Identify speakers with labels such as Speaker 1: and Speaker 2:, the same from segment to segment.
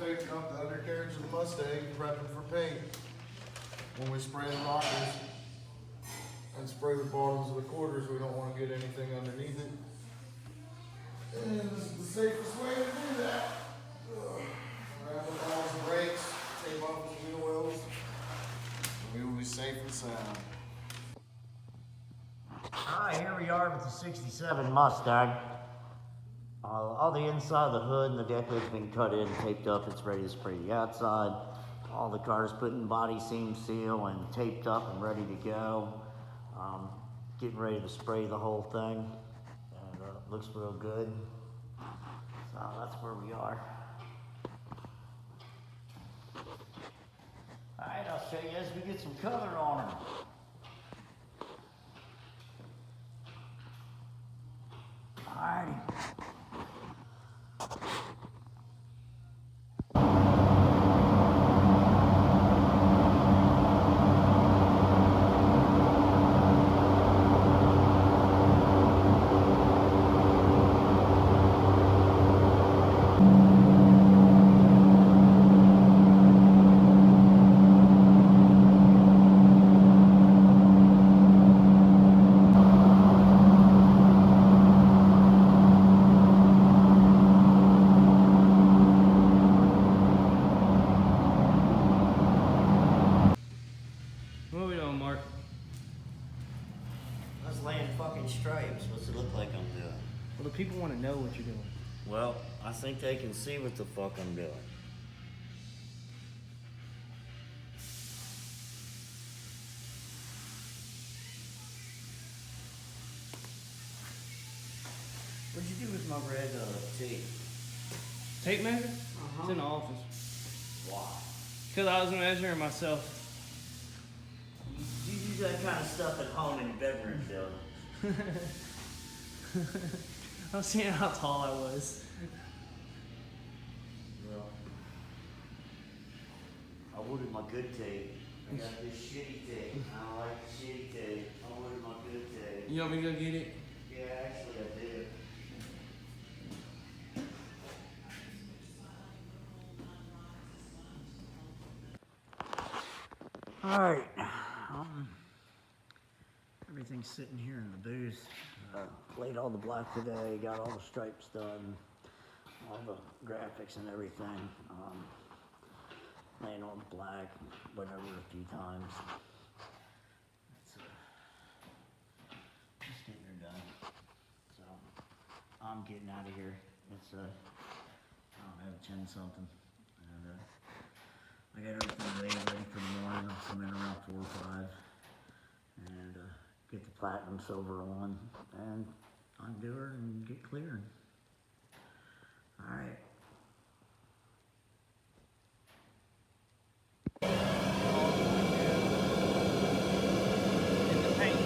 Speaker 1: picking up the undercarriage of the Mustang, prepping for paint. When we spray the rockers and spray the bottoms of the quarters, we don't want to get anything underneath it. And this is the safest way to do that. Grab the balls and brakes, tape off the wheel wells, and we will be safe and sound.
Speaker 2: Alright, here we are with the 67 Mustang. All the inside of the hood and the deck lid's been cut in, taped up, it's ready to spray the outside. All the cars put in body seam seal and taped up and ready to go. Getting ready to spray the whole thing. And it looks real good. So that's where we are. Alright, I'll show you as we get some color on them. Alrighty. Laying fucking stripes. What's it look like I'm doing?
Speaker 3: Well, the people want to know what you're doing.
Speaker 2: Well, I think they can see what the fuck I'm doing. What'd you do with my red tape?
Speaker 3: Tape measure? It's in the office.
Speaker 2: Why?
Speaker 3: Because I was measuring myself.
Speaker 2: You do that kind of stuff at home in your bedroom, Bill.
Speaker 3: I was seeing how tall I was.
Speaker 2: Well, I ordered my good tape. I got this shitty tape. I don't like the shitty tape. I ordered my good tape.
Speaker 3: You want me to go get it?
Speaker 2: Yeah, actually I did. All right. Everything's sitting here in the booth. Played all the black today, got all the stripes done, all the graphics and everything. Laying on black, whatever, a few times. That's just getting her done. So I'm getting out of here. It's I don't know, 10 something. And I got everything laid ready for the morning. I'll come in around 4 or 5 and get the platinum silver on and undo her and get cleared. All right.
Speaker 3: In the paint.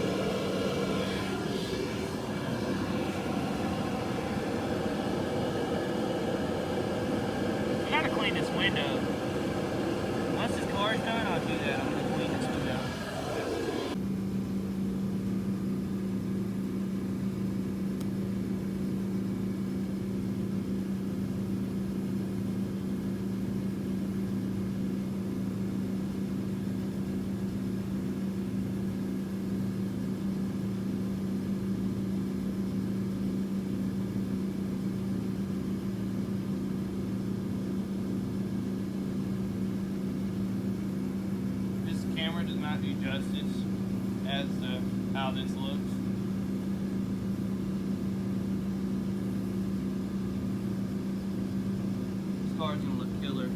Speaker 3: I gotta clean this window. Once this car's done, I'll do that. I'm gonna clean this window. Camera does not do justice as how this looks. This car's gonna look killer.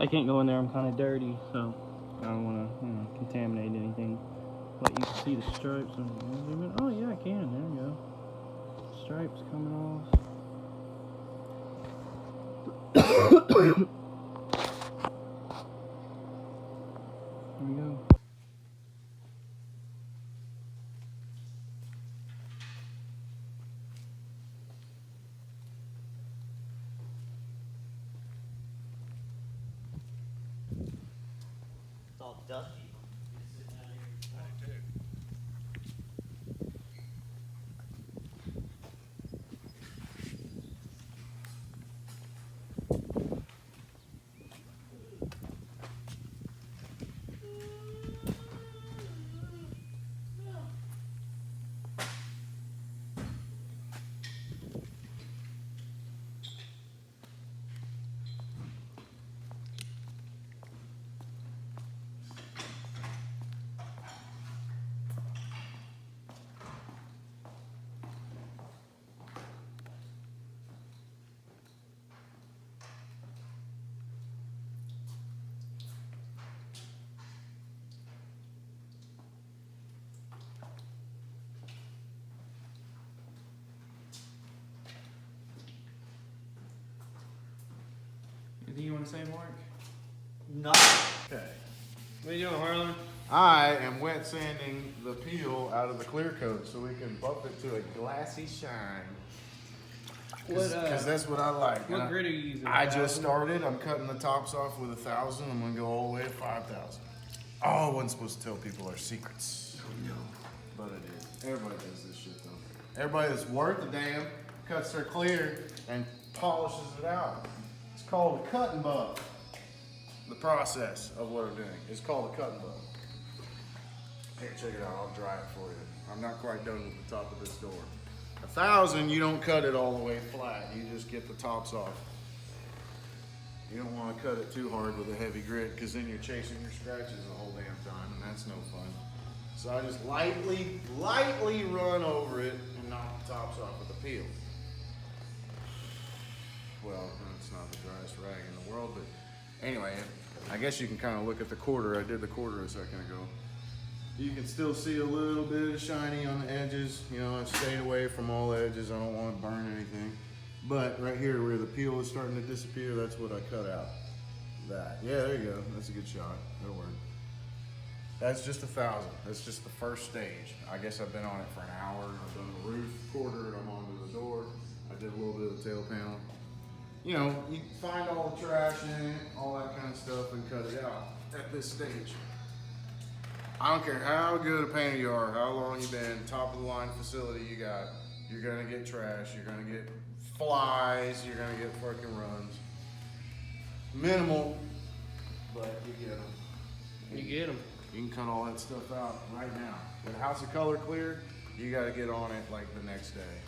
Speaker 3: I can't go in there. I'm kind of dirty, so I don't want to, contaminate anything. But you can see the stripes. Oh yeah, I can. There we go. Stripes coming off. There we go.
Speaker 2: It's all dusty.
Speaker 3: Anything you want to say, Mark?
Speaker 2: No.
Speaker 1: Okay.
Speaker 3: What are you doing, Harlan?
Speaker 1: I am wet sanding the peel out of the clear coat so we can buff it to a glassy shine. Because that's what I like.
Speaker 3: What grit are you using?
Speaker 1: I just started. I'm cutting the tops off with 1,000. I'm going to go all the way to 5,000. Oh, I wasn't supposed to tell people our secrets. No. But I did. Everybody does this shit, though. Everybody that's worth a damn cuts their clear and polishes it out. It's called a cut and buff. The process of what I'm doing is called a cut and buff. Here, check it out. I'll dry it for you. I'm not quite done with the top of this door. 1,000, you don't cut it all the way flat. You just get the tops off. You don't want to cut it too hard with a heavy grit because then you're chasing your scratches the whole damn time, and that's no fun. So I just lightly run over it and knock the tops off with a peel. Well, it's not the driest rag in the world, but anyway, I guess you can kind of look at the quarter. I did the quarter a second ago. You can still see a little bit of shiny on the edges. You know, I've stayed away from all edges. I don't want to burn anything. But right here where the peel is starting to disappear, that's what I cut out. That. Yeah, there you go. That's a good shot. That'll work. That's just 1,000. That's just the first stage. I guess I've been on it for an hour. I've done the roof, quartered, I'm onto the door. I did a little bit of the tail panel. You know, you find all the trash in it, all that kind of stuff, and cut it out at this stage. I don't care how good a painter you are, how long you've been, top of the line facility you got, you're gonna get trash, you're gonna get flies, you're gonna get fucking runs. Minimal, but you get them.
Speaker 3: You get them.
Speaker 1: You can cut all that stuff out right now. With House of Color clear, you gotta get on it like the next day.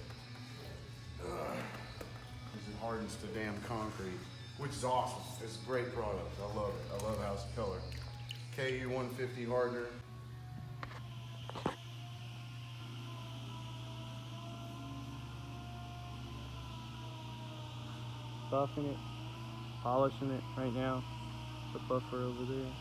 Speaker 1: Because it hardens to damn concrete, which is awesome. It's a great product. I love it. I love House of Color. KU 150 hardener.
Speaker 3: Buffing it, polishing it right now. The buffer over there.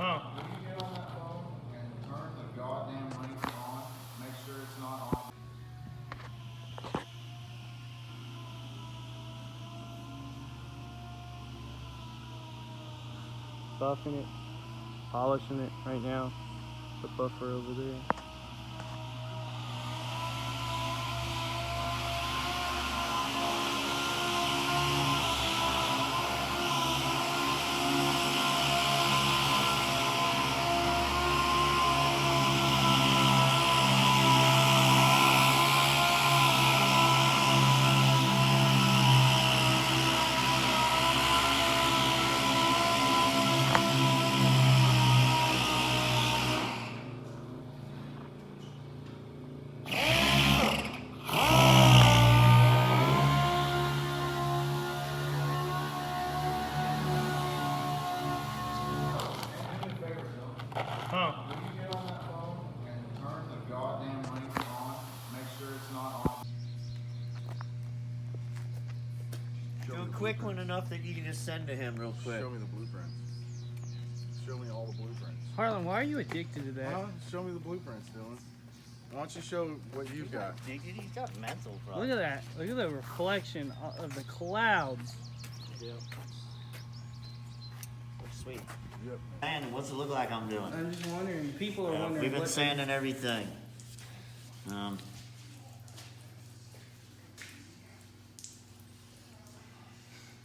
Speaker 3: Huh.
Speaker 1: When you get on that phone and turn the goddamn lights on, make sure it's not on.
Speaker 3: Buffing it, polishing it right now. The buffer over there.
Speaker 2: quick one enough that you can just send to him real quick.
Speaker 1: Show me the blueprints. Show me all the blueprints.
Speaker 3: Harlan, why are you addicted to that?
Speaker 1: Huh? Show me the blueprints, Dylan. Why don't you show what you've got?
Speaker 2: Dude, he's got mental
Speaker 3: Look
Speaker 2: problems.
Speaker 3: at that. Look at the reflection of the clouds.
Speaker 2: Yeah. Looks sweet.
Speaker 1: Yep.
Speaker 2: And what's it look like I'm doing?
Speaker 3: I'm just wondering. People are
Speaker 2: Yeah,
Speaker 3: wondering.
Speaker 2: we've been
Speaker 3: what
Speaker 2: sanding everything.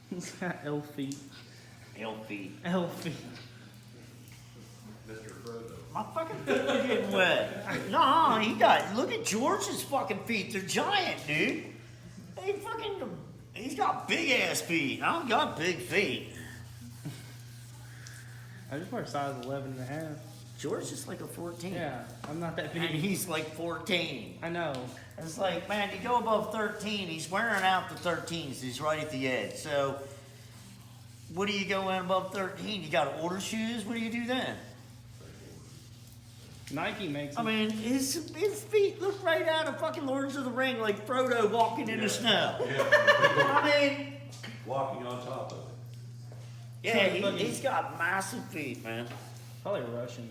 Speaker 3: He's got elf feet.
Speaker 2: Elf feet.
Speaker 3: Elf feet.
Speaker 2: My fucking feet are getting wet. No, look at George's fucking feet. They're giant, dude. He's got big ass feet. I don't got big feet.
Speaker 3: I just wear size 11 and a half.
Speaker 2: George is like a 14.
Speaker 3: Yeah, I'm not that
Speaker 2: And
Speaker 3: big.
Speaker 2: he's like 14.
Speaker 3: I know.
Speaker 2: It's like, man, you go above 13, he's wearing out the 13s. He's right at the edge. So, what do you go in above 13? You got to order shoes? What do you do then?
Speaker 3: Nike makes
Speaker 2: I
Speaker 3: them.
Speaker 2: mean, his feet look right out of fucking Lords of the Ring, like Frodo walking in the snow. I mean,
Speaker 4: Walking on top of it.
Speaker 2: yeah, he's got massive feet, man.
Speaker 3: Probably Russian.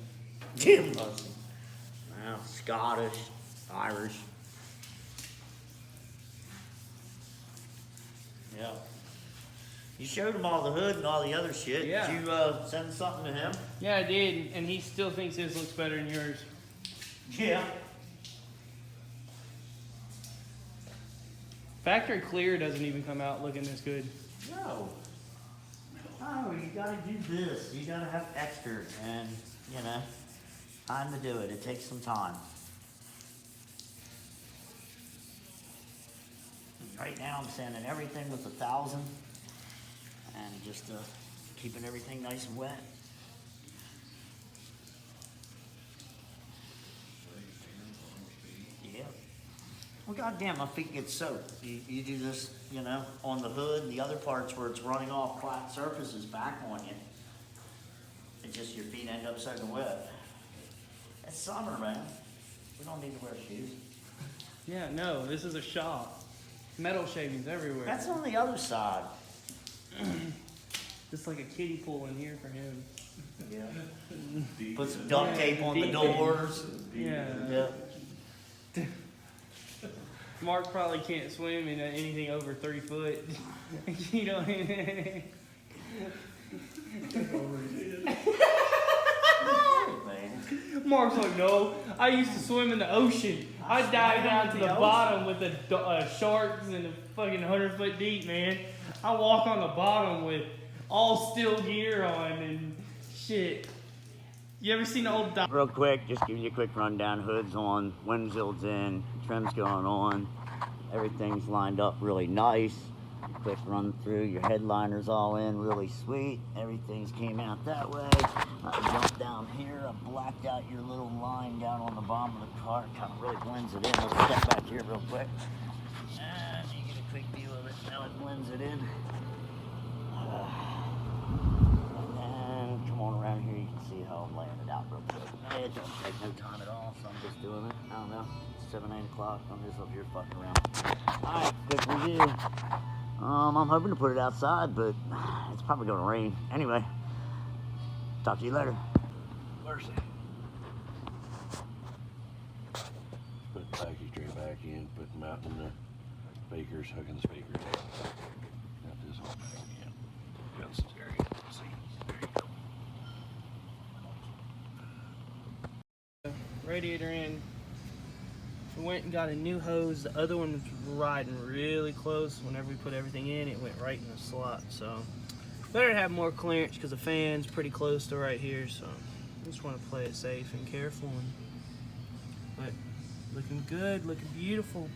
Speaker 2: Jim loves him. Well, Scottish, Irish. Yeah. You showed him all the hood and all the other shit.
Speaker 3: Yeah.
Speaker 2: Did you send something to him?
Speaker 3: Yeah, I did, and he still thinks his looks better than yours.
Speaker 2: Yeah.
Speaker 3: Factory clear doesn't even come out looking this good.
Speaker 2: No. No, you gotta do this. You gotta have extras and, you know, time to do it. It takes some time. Right now I'm sanding everything with 1,000 and just keeping everything nice and wet. Yeah. Well, goddamn, my feet get soaked. You do this, you know, on the hood and the other parts where it's running off flat surfaces back on you. It's just your feet end up soaking wet. It's summer, man. We don't need to wear shoes.
Speaker 3: Yeah, no, this is a shop. Metal shavings everywhere.
Speaker 2: That's on the other side.
Speaker 3: Just like a kiddie pool in here for him.
Speaker 2: Yeah. Put some duct tape on the doors.
Speaker 3: Yeah.
Speaker 2: Yeah.
Speaker 3: Mark probably can't swim in anything over 3 foot. You know.
Speaker 2: Man.
Speaker 3: Mark's like, no, I used to swim in the ocean. I dive down to the bottom with the sharks and the fucking 100 foot deep, man. I walk on the bottom with all steel gear on and shit. You ever seen the old
Speaker 2: Real quick, just giving you a quick rundown. Hood's on, windshield's in, trim's going on. Everything's lined up really nice. Quick run through, your headliner's all in, really sweet. Everything's came out that way. I jumped down here, I blacked out your little line down on the bottom of the car. Kind of really blends it in. Let's step back here real quick. And you get a quick view of it. Now it blends it in. And then come on around here, you can see how I'm laying it out real quick. It don't take no time at all, so I'm just doing it. I don't know, 7, 8 o'clock. I'm just up here fucking around. Alright, quick review. I'm hoping to put it outside, but it's probably gonna rain. Anyway, talk to you later.
Speaker 4: Mercy. Put the package tray back in, put them out in the speakers, hooking the speakers. Got this all back in. Got some stereo. See, there you go.
Speaker 3: radiator in. We went and got a new hose. The other one was riding really close. Whenever we put everything in, it went right in the slot. So better to have more clearance because the fan's pretty close to right here. So I just want to play it safe and careful. But looking good, looking beautiful.